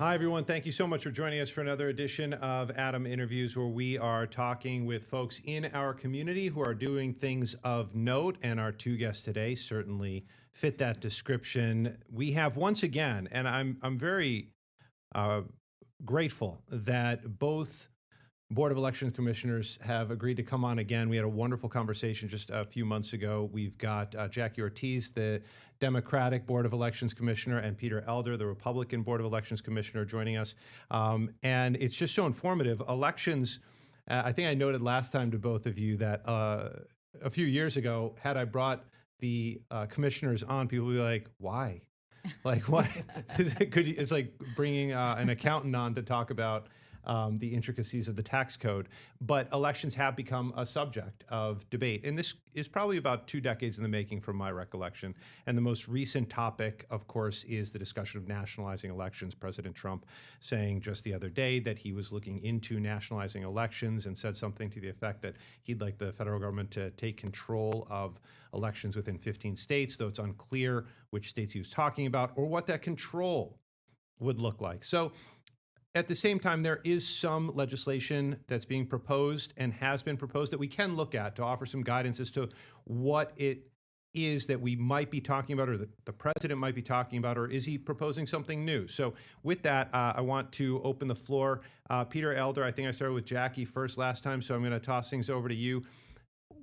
Hi, everyone. Thank you so much for joining us for another edition of Adam Interviews, where we are talking with folks in our community who are doing things of note. And our two guests today certainly fit that description. We have once again, and I'm very grateful that both Board of Elections Commissioners have agreed to come on again. We had a wonderful conversation just a few months ago. We've got Jackie Ortiz, the Democratic Board of Elections Commissioner, and Peter Elder, the Republican Board of Elections Commissioner, joining us. And it's just so informative. Elections, I think I noted last time to both of you that a few years ago, had I brought the commissioners on, people would be like, why? Like, what? It's like bringing an accountant on to talk about the intricacies of the tax code. But elections have become a subject of debate. And this is probably about 2 decades in the making from my recollection. And the most recent topic, of course, is the discussion of nationalizing elections. President Trump saying just the other day that he was looking into nationalizing elections and said something to the effect that he'd like the federal government to take control of elections within 15 states, though it's unclear which states he was talking about or what that control would look like. So at the same time, there is some legislation that's being proposed and has been proposed that we can look at to offer some guidance as to what it is that we might be talking about, or that the president might be talking about, or is he proposing something new? So with that, I want to open the floor. Peter Elder, I think I started with Jackie first last time, so I'm going to toss things over to you.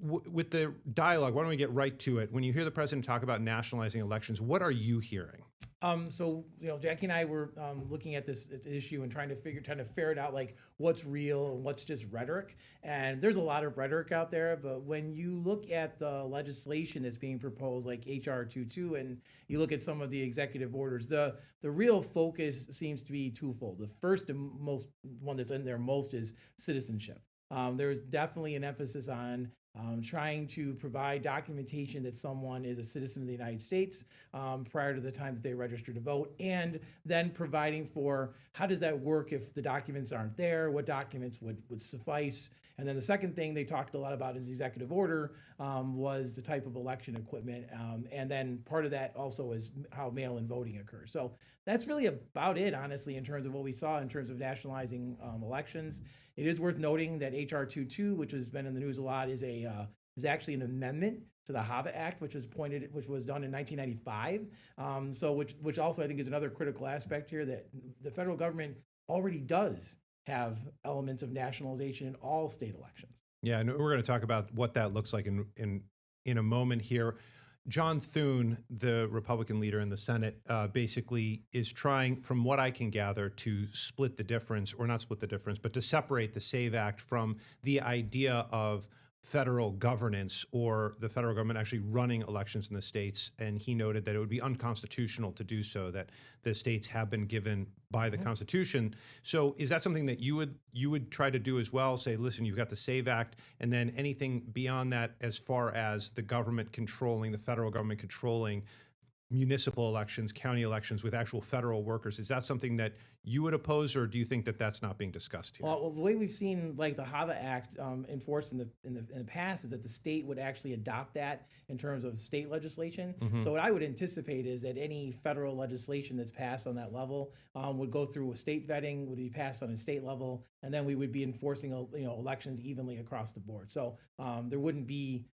With the dialogue, why don't we get right to it? When you hear the president talk about nationalizing elections, what are you hearing? Jackie and I were looking at this issue and trying to ferret out like what's real and what's just rhetoric. And there's a lot of rhetoric out there, but when you look at the legislation that's being proposed, like HR 22, and you look at some of the executive orders, the real focus seems to be twofold. The first and most one that's in there most is citizenship. There's definitely an emphasis on trying to provide documentation that someone is a citizen of the United States prior to the time that they register to vote, and then providing for how does that work if the documents aren't there, what documents would suffice. And then the second thing they talked a lot about in the executive order was the type of election equipment. And then part of that also is how mail-in voting occurs. So that's really about it, honestly, in terms of what we saw in terms of nationalizing elections. It is worth noting that HR 22, which has been in the news a lot, is actually an amendment to the HAVA Act, which was done in 1995. Which also I think is another critical aspect here, that the federal government already does have elements of nationalization in all state elections. Yeah, and we're going to talk about what that looks like in a moment here. John Thune, the Republican leader in the Senate, basically is trying, from what I can gather, to split the difference, or not split the difference, but to separate the SAVE Act from the idea of federal governance or the federal government actually running elections in the states. And he noted that it would be unconstitutional to do so, that the states have been given by the Constitution. So is that something that you would try to do as well? Say, listen, you've got the SAVE Act, and then anything beyond that as far as the government controlling, the federal government controlling municipal elections, county elections with actual federal workers. Is that something that you would oppose, or do you think that that's not being discussed here? Well, the way we've seen like the HAVA Act enforced in the past is that the state would actually adopt that in terms of state legislation. So what I would anticipate is that any federal legislation that's passed on that level would go through a state vetting, would be passed on a state level, and then we would be enforcing elections evenly across the board. So there wouldn't be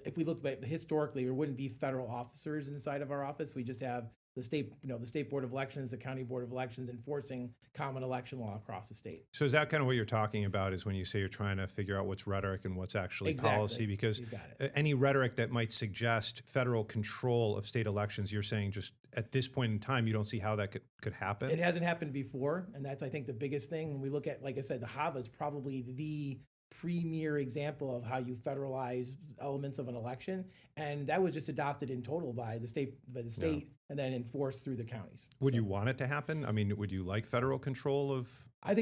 if we look back historically, there wouldn't be federal officers inside of our office. We just have the state Board of Elections, the County Board of Elections enforcing common election law across the state. So is that kind of what you're talking about, is when you say you're trying to figure out what's rhetoric and what's actually policy? Because any rhetoric that might suggest federal control of state elections, you're saying just at this point in time, you don't see how that could happen? It hasn't happened before, and that's, I think, the biggest thing. When we look at, like I said, the HAVA is probably the premier example of how you federalize elements of an election, and that was just adopted in total by the state, and then enforced through the counties. Would you want it to happen? I mean, would you like federal control of? I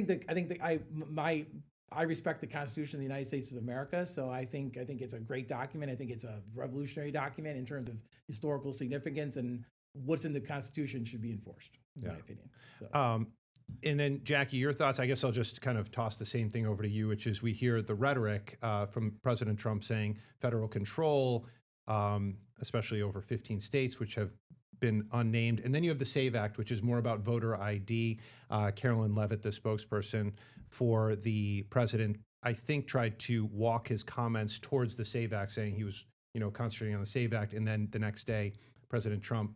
respect the Constitution of the United States of America, so I think it's a great document. I think it's a revolutionary document in terms of historical significance, and what's in the Constitution should be enforced, in my opinion. So. And then, Jackie, your thoughts? I guess I'll just kind of toss the same thing over to you, which is we hear the rhetoric from President Trump saying federal control, especially over 15 states, which have been unnamed. And then you have the SAVE Act, which is more about voter ID. Carolyn Levitt, the spokesperson for the president, I think tried to walk his comments towards the SAVE Act, saying he was, concentrating on the SAVE Act. And then the next day, President Trump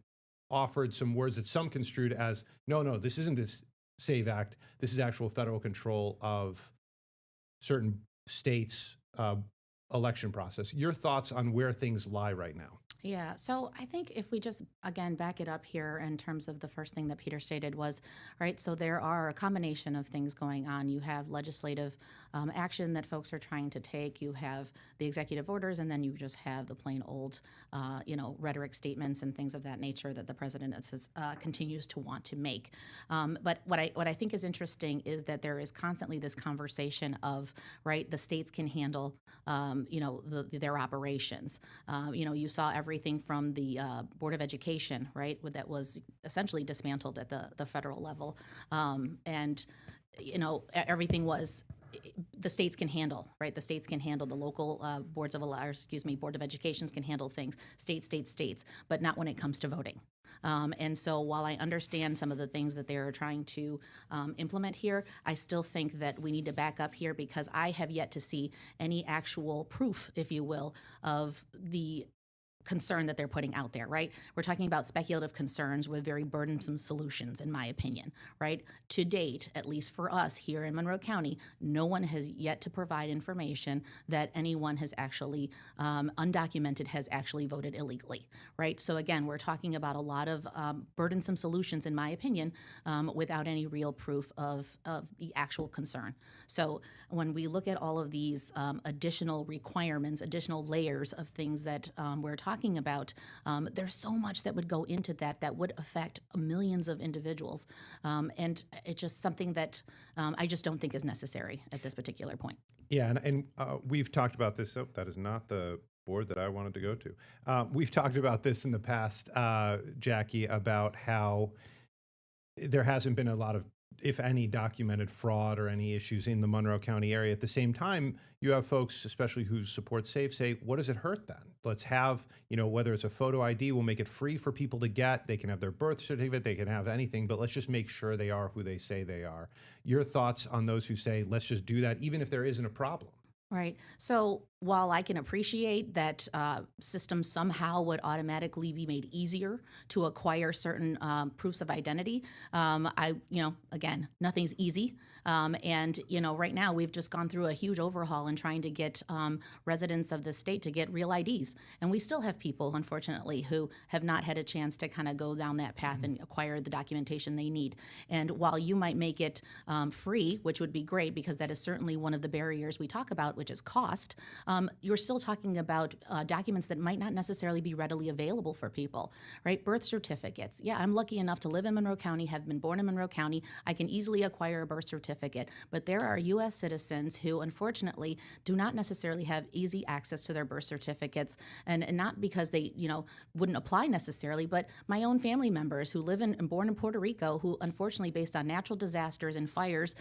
offered some words that some construed as, no, this isn't this SAVE Act. This is actual federal control of certain states' election process. Your thoughts on where things lie right now? Yeah, so I think if we just, again, back it up here in terms of the first thing that Peter stated was, right, so there are a combination of things going on. You have legislative action that folks are trying to take, you have the executive orders, and then you just have the plain old, rhetoric statements and things of that nature that the president continues to want to make. But what I think is interesting is that there is constantly this conversation of, right, the states can handle, their operations. You saw everything from the Board of Education, right, that was essentially dismantled at the federal level, and everything was the states can handle, right? The states can handle the local Board of Educations can handle things, states, but not when it comes to voting. And so while I understand some of the things that they're trying to implement here, I still think that we need to back up here because I have yet to see any actual proof, if you will, of the concern that they're putting out there, right? We're talking about speculative concerns with very burdensome solutions, in my opinion, right? To date, at least for us here in Monroe County, no one has yet to provide information that anyone has actually, undocumented, has actually voted illegally, right? So again, we're talking about a lot of burdensome solutions, in my opinion, without any real proof of the actual concern. So when we look at all of these additional requirements, additional layers of things that we're talking about, there's so much that would go into that would affect millions of individuals. And it's just something that I just don't think is necessary at this particular point. Yeah, and we've talked about this. Oh, that is not the board that I wanted to go to. We've talked about this in the past, Jackie, about how there hasn't been a lot of, if any, documented fraud or any issues in the Monroe County area. At the same time, you have folks, especially who support SAFE, say, what does it hurt then? Let's have, whether it's a photo ID, we'll make it free for people to get. They can have their birth certificate, they can have anything, but let's just make sure they are who they say they are. Your thoughts on those who say, let's just do that, even if there isn't a problem? Right. So while I can appreciate that systems somehow would automatically be made easier to acquire certain proofs of identity, again, nothing's easy. And right now we've just gone through a huge overhaul in trying to get residents of the state to get real IDs. And we still have people, unfortunately, who have not had a chance to kind of go down that path and acquire the documentation they need. And while you might make it free, which would be great because that is certainly one of the barriers we talk about, which is cost, you're still talking about documents that might not necessarily be readily available for people, right? Birth certificates. Yeah, I'm lucky enough to live in Monroe County, have been born in Monroe County. I can easily acquire a birth certificate, but there are U.S. citizens who unfortunately do not necessarily have easy access to their birth certificates, and not because they, wouldn't apply necessarily, but my own family members who live and born in Puerto Rico, who unfortunately, based on natural disasters and fires,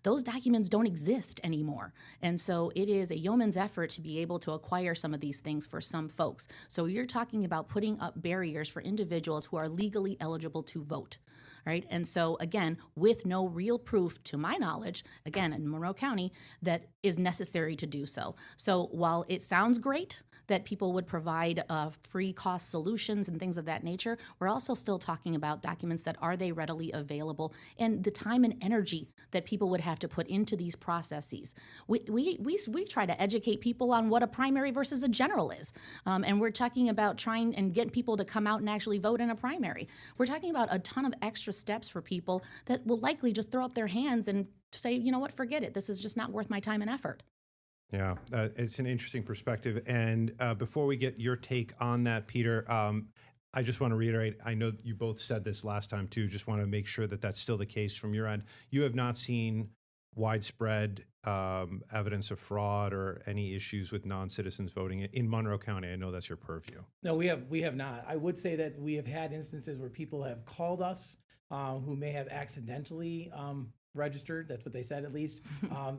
those documents don't exist anymore. And so it is a yeoman's effort to be able to acquire some of these things for some folks. So you're talking about putting up barriers for individuals who are legally eligible to vote, right? And so again, with no real proof, to my knowledge, again, in Monroe County, that is necessary to do so. So while it sounds great that people would provide free cost solutions and things of that nature, we're also still talking about documents that are they readily available and the time and energy that people would have to put into these processes. We try to educate people on what a primary versus a general is. And we're talking about trying and get people to come out and actually vote in a primary. We're talking about a ton of extra steps for people that will likely just throw up their hands and say, you know what, forget it. This is just not worth my time and effort. Yeah, it's an interesting perspective. And before we get your take on that, Peter, I just want to reiterate, I know you both said this last time too, just want to make sure that that's still the case from your end. You have not seen widespread evidence of fraud or any issues with non-citizens voting in Monroe County. I know that's your purview. No, we have not. I would say that we have had instances where people have called us who may have accidentally registered, that's what they said at least,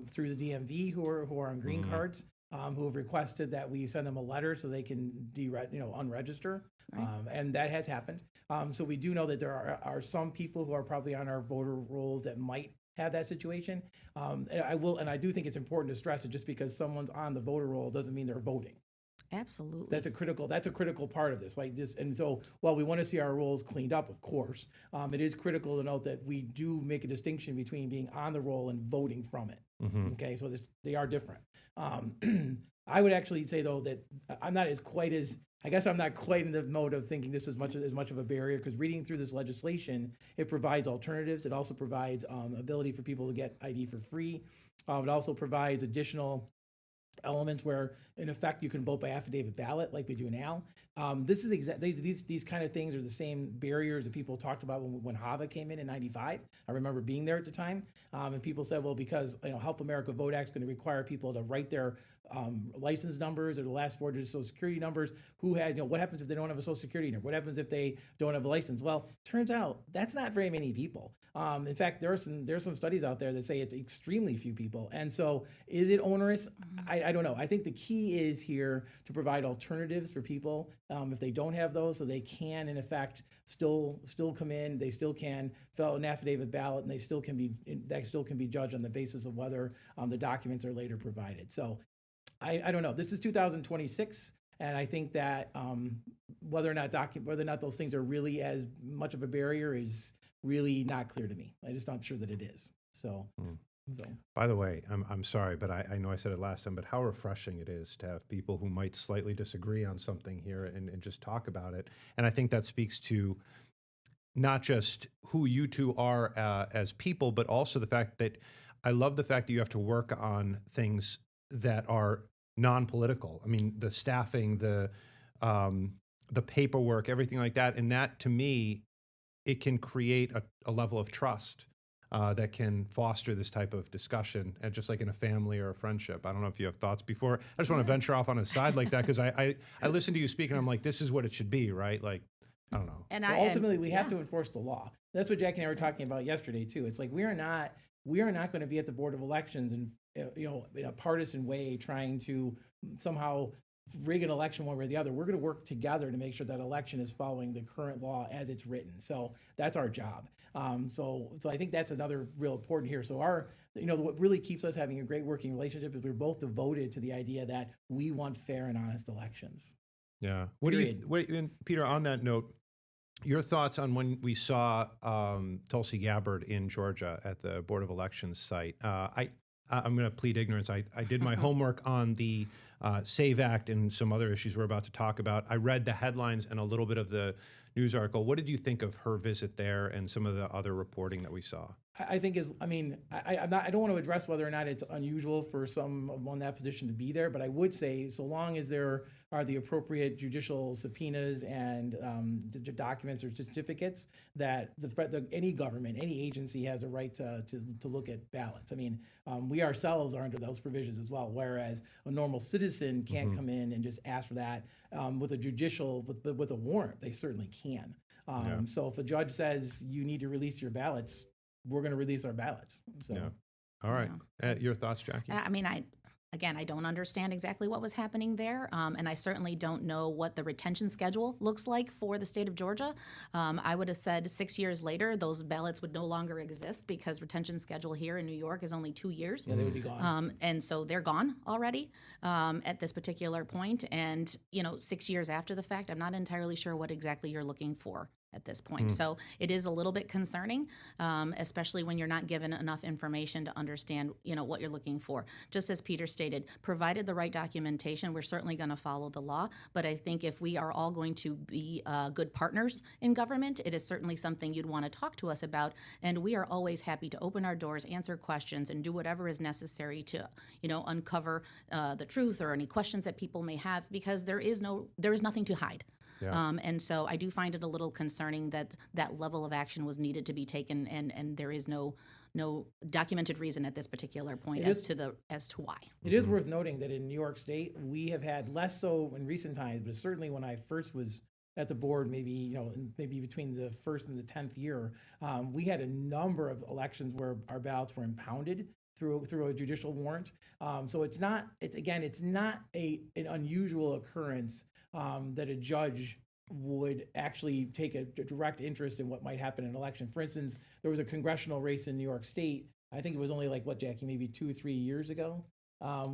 through the DMV who are on green cards, who have requested that we send them a letter so they can unregister. Right. And that has happened. So we do know that there are some people who are probably on our voter rolls that might have that situation. And I do think it's important to stress it, just because someone's on the voter roll doesn't mean they're voting. Absolutely. That's a critical part of this. Like this, and so while we want to see our rolls cleaned up, of course, it is critical to note that we do make a distinction between being on the roll and voting from it. Okay, so they are different. I would actually say though that I'm not quite in the mode of thinking this is as much of a barrier, because reading through this legislation, it provides alternatives. It also provides ability for people to get ID for free. It also provides additional elements where, in effect, you can vote by affidavit ballot like we do now. This is these kind of things are the same barriers that people talked about when HAVA came in '95. I remember being there at the time, and people said, well, because Help America Vote Act is going to require people to write their license numbers or the last 4 digits of Social Security numbers. What happens if they don't have a Social Security number? What happens if they don't have a license? Well, turns out that's not very many people. In fact, there's some studies out there that say it's extremely few people. And so, is it onerous? I don't know. I think the key is here to provide alternatives for people if they don't have those, so they can, in effect, still come in. They still can fill an affidavit ballot, and that still can be judged on the basis of whether the documents are later provided. So, I don't know. This is 2026. And I think that whether or not those things are really as much of a barrier is really not clear to me. I'm just not sure that it is. So. By the way, I'm sorry, but I know I said it last time, but how refreshing it is to have people who might slightly disagree on something here and just talk about it. And I think that speaks to not just who you two are as people, but also the fact that I love the fact that you have to work on things that are non-political. I mean, the staffing, the paperwork, everything like that. And that, to me, it can create a level of trust that can foster this type of discussion, and just like in a family or a friendship. I don't know if you have thoughts before. I just want to venture off on a side like that, because I listen to you speak and I'm like, this is what it should be, right? Like, I don't know. And ultimately, we have to enforce the law. That's what Jackie and I were talking about yesterday too. It's like we are not going to be at the Board of Elections and in a partisan way trying to somehow rig an election one way or the other. We're going to work together to make sure that election is following the current law as it's written. So that's our job. So I think that's another real important here. So what really keeps us having a great working relationship is we're both devoted to the idea that we want fair and honest elections. Yeah. And Peter, on that note, your thoughts on when we saw Tulsi Gabbard in Georgia at the Board of Elections site? I'm going to plead ignorance. I did my homework on the SAVE Act and some other issues we're about to talk about. I read the headlines and a little bit of the news article. What did you think of her visit there and some of the other reporting that we saw? I think I don't want to address whether or not it's unusual for someone in that position to be there, but I would say so long as there are the appropriate judicial subpoenas and documents or certificates, that any government, any agency has a right to look at ballots. I mean, we ourselves are under those provisions as well, whereas a normal citizen can't come in and just ask for that with a warrant. They certainly can. So if a judge says you need to release your ballots, we're going to release our ballots. So. Yeah. All right. Your thoughts, Jackie? I mean, I don't understand exactly what was happening there, and I certainly don't know what the retention schedule looks like for the state of Georgia. I would have said 6 years later, those ballots would no longer exist, because retention schedule here in New York is only 2 years. Yeah, they would be gone. And so they're gone already at this particular point. And, 6 years after the fact, I'm not entirely sure what exactly you're looking for at this point. So it is a little bit concerning, especially when you're not given enough information to understand, what you're looking for. Just as Peter stated, provided the right documentation, we're certainly going to follow the law. But I think if we are all going to be good partners in government, it is certainly something you'd want to talk to us about. And we are always happy to open our doors, answer questions, and do whatever is necessary to, uncover the truth or any questions that people may have, because there is nothing to hide. Yeah. And so I do find it a little concerning that level of action was needed to be taken, and there is no documented reason at this particular point as to why. It is worth noting that in New York State, we have had less so in recent times, but certainly when I first was at the board, maybe between the first and the 10th year, we had a number of elections where our ballots were impounded through a judicial warrant. So it's not an unusual occurrence that a judge would actually take a direct interest in what might happen in an election. For instance, there was a congressional race in New York State. I think it was only like what, Jackie, maybe 2 or 3 years ago,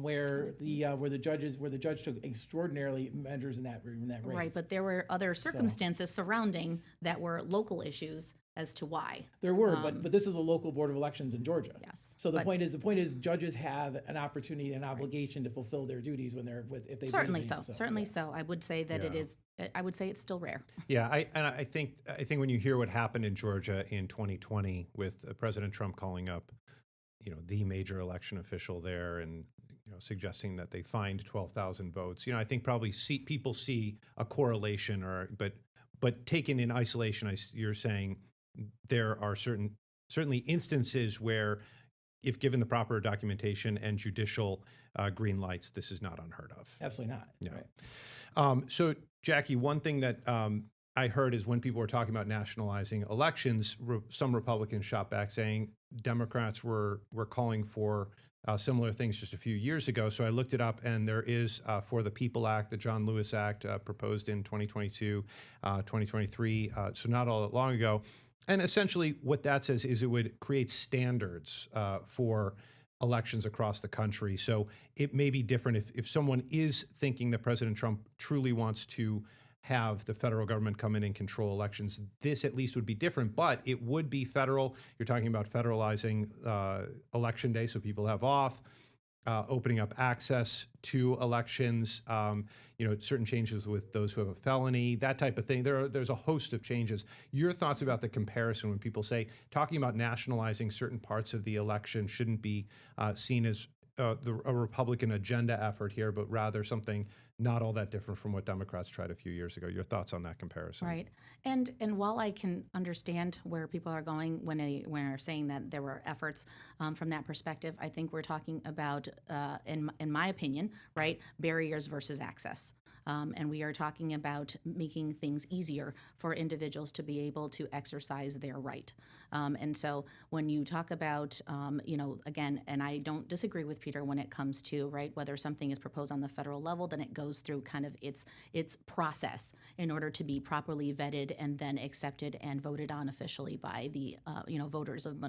where the judge took extraordinary measures in that race. Right, but there were other circumstances surrounding that were local issues as to why. There were, but this is a local board of elections in Georgia. Yes. So the point is judges have an opportunity and obligation to fulfill their duties when they're if they Certainly bring it so. in. Certainly so. I would say that it is. I would say it's still rare. Yeah, I think when you hear what happened in Georgia in 2020 with President Trump calling up, the major election official there and suggesting that they fined 12,000 votes, I think probably people see a correlation, but taken in isolation, you're saying there are certainly instances where, if given the proper documentation and judicial green lights, this is not unheard of. Absolutely not. Yeah. Right. So, Jackie, one thing that I heard is when people were talking about nationalizing elections, some Republicans shot back saying Democrats were calling for similar things just a few years ago. So I looked it up, and there is for the People Act, the John Lewis Act, proposed in 2022, 2023, so not all that long ago. And essentially what that says is it would create standards for elections across the country. So it may be different if someone is thinking that President Trump truly wants to have the federal government come in and control elections. This at least would be different, but it would be federal. You're talking about federalizing election day so people have off, opening up access to elections, certain changes with those who have a felony, that type of thing. There's a host of changes. Your thoughts about the comparison when people say talking about nationalizing certain parts of the election shouldn't be seen as a Republican agenda effort here, but rather something not all that different from what Democrats tried a few years ago. Your thoughts on that comparison? Right, and while I can understand where people are going when they're saying that there were efforts from that perspective, I think we're talking about, in my opinion, right, barriers versus access. And we are talking about making things easier for individuals to be able to exercise their right. And so when you talk about, again, and I don't disagree with Peter when it comes to, right, whether something is proposed on the federal level, then it goes through kind of its process in order to be properly vetted and then accepted and voted on officially by the, voters of,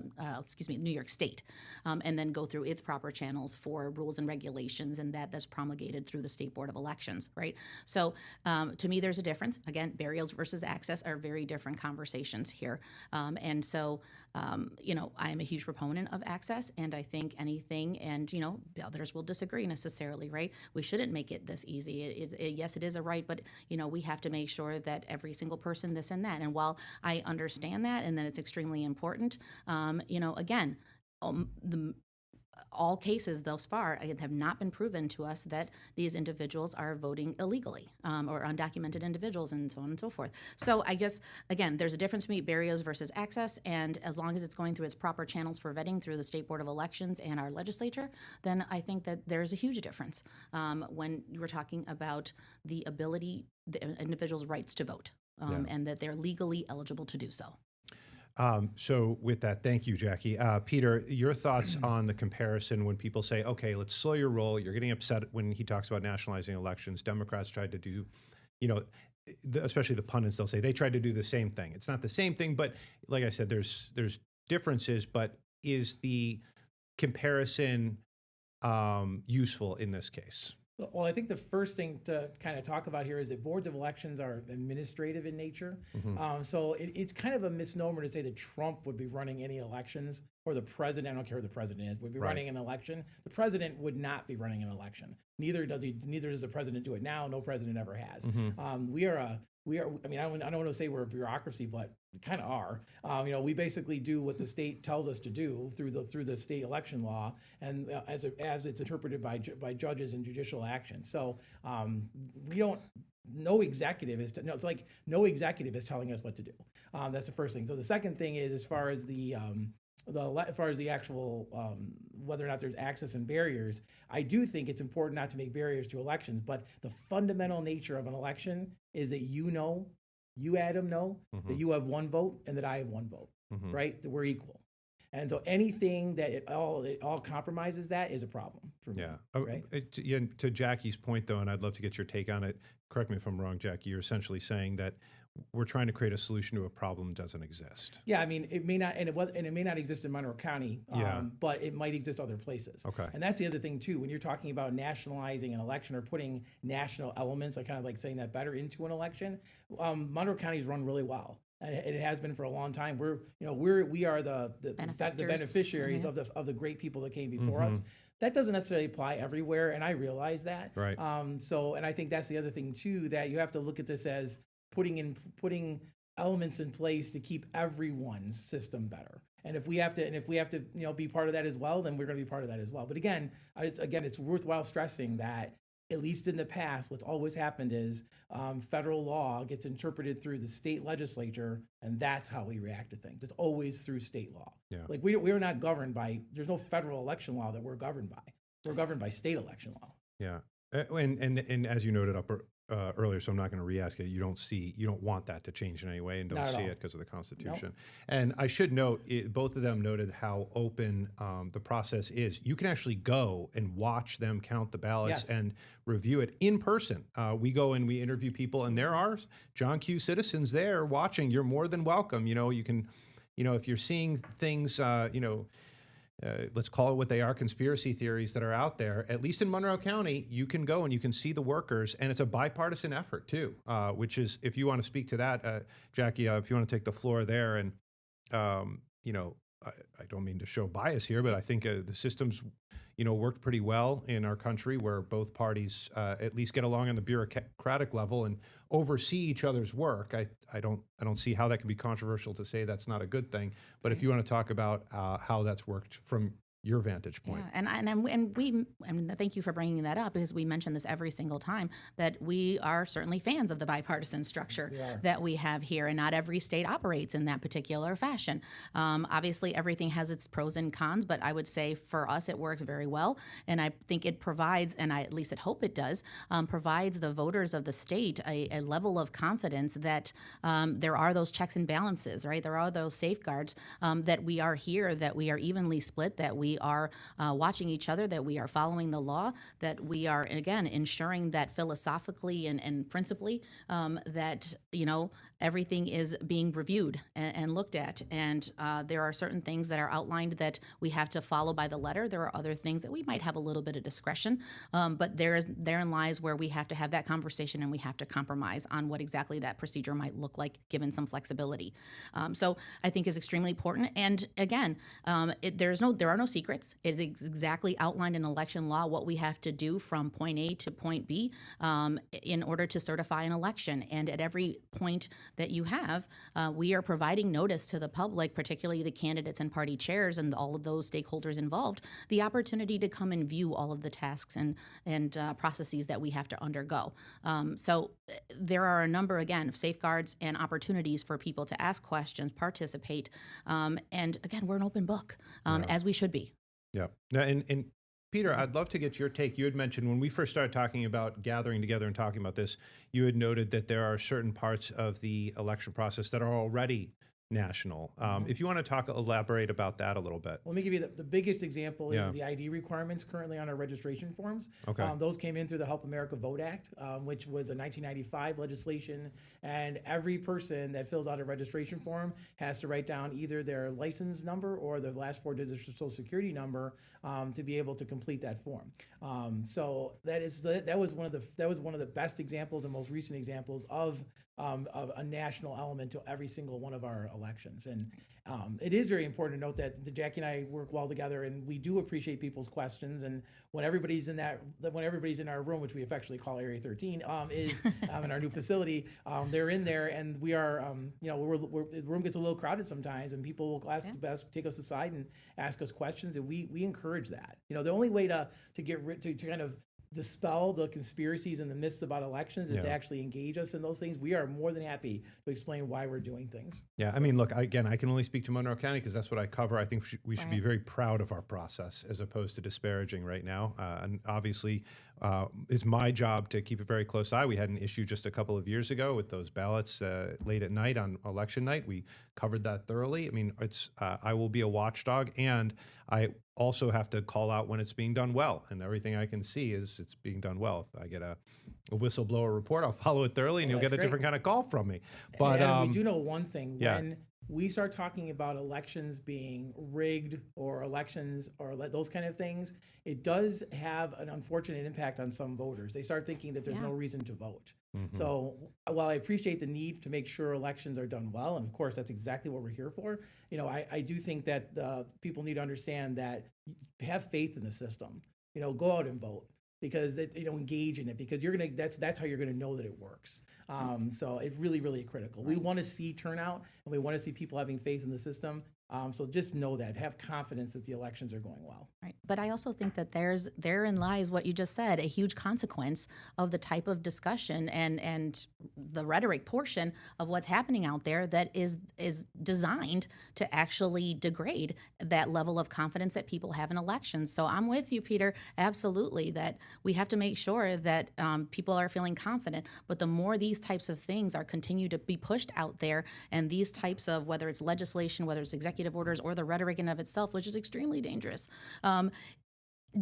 New York State, and then go through its proper channels for rules and regulations, and that's promulgated through the State Board of Elections, right? So to me, there's a difference. Again, barriers versus access are very different conversations here. And so, I am a huge proponent of access, and I think anything, and, others will disagree necessarily, right? We shouldn't make it this easy. Yes, it is a right, but, we have to make sure that every single person, this and that. And while I understand that and that it's extremely important, again, all cases thus far have not been proven to us that these individuals are voting illegally or undocumented individuals and so on and so forth. So I guess, again, there's a difference between barriers versus access, and as long as it's going through its proper channels for vetting through the State Board of Elections and our legislature, then I think that there's a huge difference when we're talking about the ability, the individual's rights to vote, and that they're legally eligible to do so. So with that, thank you, Jackie. Peter, your thoughts on the comparison when people say, okay, let's slow your roll. You're getting upset when he talks about nationalizing elections. Democrats tried to do, especially the pundits, they'll say they tried to do the same thing. It's not the same thing, but like I said, there's differences, but is the comparison useful in this case? Well, I think the first thing to kind of talk about here is that boards of elections are administrative in nature. So it's kind of a misnomer to say that Trump would be running any elections, or the president, I don't care who the president is, would be running an election. The president would not be running an election. Neither does the president do it now. No president ever has. I mean, I don't want to say we're a bureaucracy, but we kind of are. We basically do what the state tells us to do through the state election law, and as it's interpreted by judges and judicial action. So we don't. No executive is. It's like no executive is telling us what to do. That's the first thing. So the second thing is, as far as the actual whether or not there's access and barriers, I do think it's important not to make barriers to elections, but the fundamental nature of an election is that you, Adam, know that you have one vote and that I have one vote, right? That we're equal. And so anything that it all compromises that is a problem for me. Yeah. Right? Yeah, to Jackie's point, though, and I'd love to get your take on it. Correct me if I'm wrong, Jackie. You're essentially saying that we're trying to create a solution to a problem that doesn't exist. Yeah, I mean, it may not, and it may not exist in Monroe County, but it might exist other places. Okay. And that's the other thing too. When you're talking about nationalizing an election or putting national elements, I kind of like saying that better, into an election, Monroe County is run really well. And it has been for a long time. We are the beneficiaries of the great people that came before us. That doesn't necessarily apply everywhere, and I realize that. Right. And I think that's the other thing too, that you have to look at this as putting elements in place to keep everyone's system better. And if we have to, be part of that as well, then we're going to be part of that as well. But again, it's worthwhile stressing that, at least in the past, what's always happened is federal law gets interpreted through the state legislature, and that's how we react to things. It's always through state law. Yeah. Like we're not governed by. There's no federal election law that we're governed by. We're governed by state election law. Yeah. And as you noted up earlier, so I'm not going to re-ask it. You don't want that to change in any way, and don't see it because of the Constitution. Nope. And I should note, both of them noted how open the process is. You can actually go and watch them count the ballots and review it in person. We go and we interview people, and there are John Q. citizens there watching. You're more than welcome. You can, if you're seeing things, let's call it what they are, conspiracy theories that are out there, at least in Monroe County, you can go and you can see the workers, and it's a bipartisan effort too, which is, if you want to speak to that, Jackie, if you want to take the floor there. And, I don't mean to show bias here, but I think the system's, worked pretty well in our country, where both parties at least get along on the bureaucratic level and oversee each other's work. I don't see how that can be controversial to say that's not a good thing. But if you want to talk about how that's worked from your vantage point. Yeah, and thank you for bringing that up, because we mention this every single time, that we are certainly fans of the bipartisan structure that we have here, and not every state operates in that particular fashion. Obviously, everything has its pros and cons, but I would say for us it works very well, and I think it provides, and I at least hope it does, provides the voters of the state a level of confidence that there are those checks and balances, right? There are those safeguards, that we are here, that we are evenly split, that we are watching each other, that we are following the law, that we are, again, ensuring that philosophically and principally that, everything is being reviewed and looked at. And there are certain things that are outlined that we have to follow by the letter. There are other things that we might have a little bit of discretion, but therein lies where we have to have that conversation, and we have to compromise on what exactly that procedure might look like, given some flexibility. So I think is extremely important. And again, there are no secrets. It is exactly outlined in election law what we have to do from point A to point B in order to certify an election. And at every point that you have, we are providing notice to the public, particularly the candidates and party chairs and all of those stakeholders involved, the opportunity to come and view all of the tasks and processes that we have to undergo. So there are a number, again, of safeguards and opportunities for people to ask questions, participate, and again, we're an open book, as we should be. Yeah. Now, and Peter, I'd love to get your take. You had mentioned when we first started talking about gathering together and talking about this, you had noted that there are certain parts of the election process that are already national. If you want to elaborate about that a little bit. Let me give you the biggest example is the ID requirements currently on our registration forms. Okay. Those came in through the Help America Vote Act, which was a 1995 legislation, and every person that fills out a registration form has to write down either their license number or the last 4 digits of social security number to be able to complete that form. So that was one of the best examples and most recent examples of a national element to every single one of our elections. And it is very important to note that Jackie and I work well together, and we do appreciate people's questions. And when everybody's in our room, which we affectionately call Area 13, is in our new facility, they're in there, and we are, the room gets a little crowded sometimes, and people will take us aside and ask us questions, and we encourage that. The only way to kind of dispel the conspiracies and the myths about elections, is to actually engage us in those things. We are more than happy to explain why we're doing things. Yeah, I mean, look, again, I can only speak to Monroe County because that's what I cover. I think we should be very proud of our process as opposed to disparaging right now. And obviously, it's my job to keep a very close eye. We had an issue just a couple of years ago with those ballots late at night on election night. We covered that thoroughly. I mean, I will be a watchdog, and I also have to call out when it's being done well. And everything I can see is it's being done well. If I get a whistleblower report, I'll follow it thoroughly, and you'll get a different kind of call from me. But we do know one thing. When we start talking about elections being rigged or elections or those kind of things, it does have an unfortunate impact on some voters. They start thinking that there's no reason to vote. So while I appreciate the need to make sure elections are done well, and of course that's exactly what we're here for, I do think that people need to understand that have faith in the system. Go out and vote, because engage in it, because that's how you're gonna know that it works. So it's really, really critical. We want to see turnout, and we want to see people having faith in the system. So just know that, have confidence that the elections are going well. Right. But I also think that therein lies what you just said, a huge consequence of the type of discussion and the rhetoric portion of what's happening out there that is designed to actually degrade that level of confidence that people have in elections. So I'm with you, Peter, absolutely, that we have to make sure that people are feeling confident. But the more these types of things are continue to be pushed out there, and these types of, whether it's legislation, whether it's executive orders, or the rhetoric in of itself, which is extremely dangerous,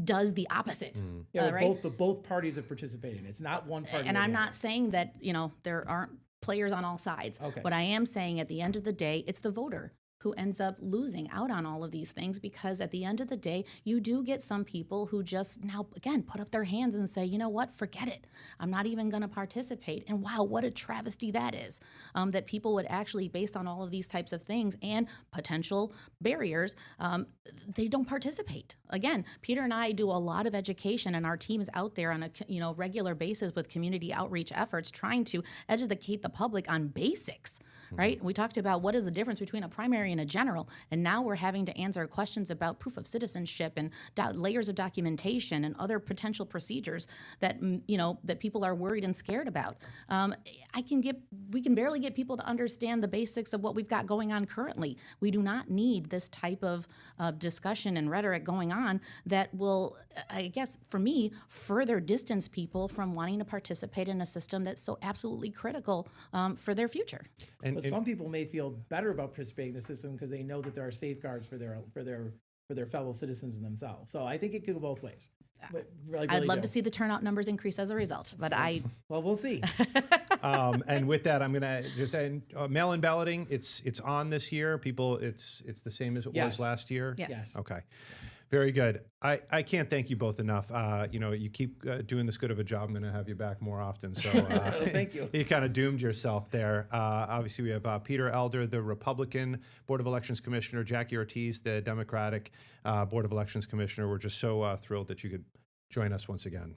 does the opposite. Right? Both parties have participated. It's not one party. And I'm not saying that there aren't players on all sides. Okay. But I am saying at the end of the day, it's the voter who ends up losing out on all of these things, because at the end of the day, you do get some people who just now, again, put up their hands and say, you know what, forget it. I'm not even going to participate. And wow, what a travesty that is, that people would actually, based on all of these types of things and potential barriers, they don't participate. Again, Peter and I do a lot of education, and our team is out there on a regular basis with community outreach efforts, trying to educate the public on basics, right? We talked about what is the difference between a primary and a general, and now we're having to answer questions about proof of citizenship and layers of documentation and other potential procedures that that people are worried and scared about. We can barely get people to understand the basics of what we've got going on currently. We do not need this type of discussion and rhetoric going on that will, I guess, for me, further distance people from wanting to participate in a system that's so absolutely critical for their future. But some people may feel better about participating in the system because they know that there are safeguards for their fellow citizens and themselves. So I think it could go both ways. I'd love to see the turnout numbers increase as a result, but well, we'll see. And with that, I'm going to just say mail-in balloting. It's on this year. People, it's the same as it was last year. Yes. Okay. Very good. I can't thank you both enough. You keep doing this good of a job. I'm going to have you back more often. So thank you. You kind of doomed yourself there. Obviously, we have Peter Elder, the Republican Board of Elections Commissioner, Jackie Ortiz, the Democratic Board of Elections Commissioner. We're just so thrilled that you could join us once again.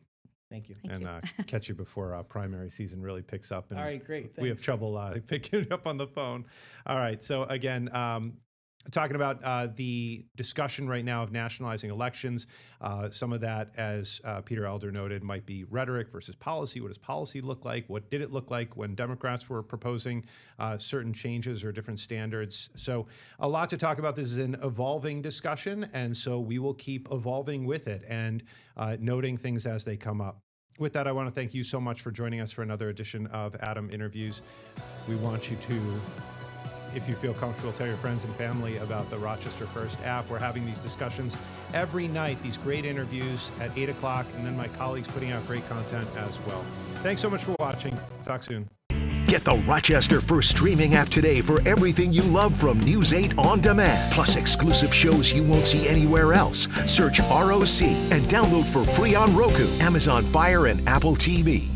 Thank you. And catch you before primary season really picks up. And all right, great. Thanks. We have trouble picking it up on the phone. All right. So again, talking about the discussion right now of nationalizing elections. Some of that, as Peter Elder noted, might be rhetoric versus policy. What does policy look like? What did it look like when Democrats were proposing certain changes or different standards? So a lot to talk about. This is an evolving discussion, and so we will keep evolving with it and noting things as they come up. With that, I want to thank you so much for joining us for another edition of Adam Interviews. We want you to, if you feel comfortable, tell your friends and family about the Rochester First app. We're having these discussions every night, these great interviews at 8 o'clock, and then my colleagues putting out great content as well. Thanks so much for watching. Talk soon. Get the Rochester First streaming app today for everything you love from News 8 On Demand, plus exclusive shows you won't see anywhere else. Search ROC and download for free on Roku, Amazon Fire, and Apple TV.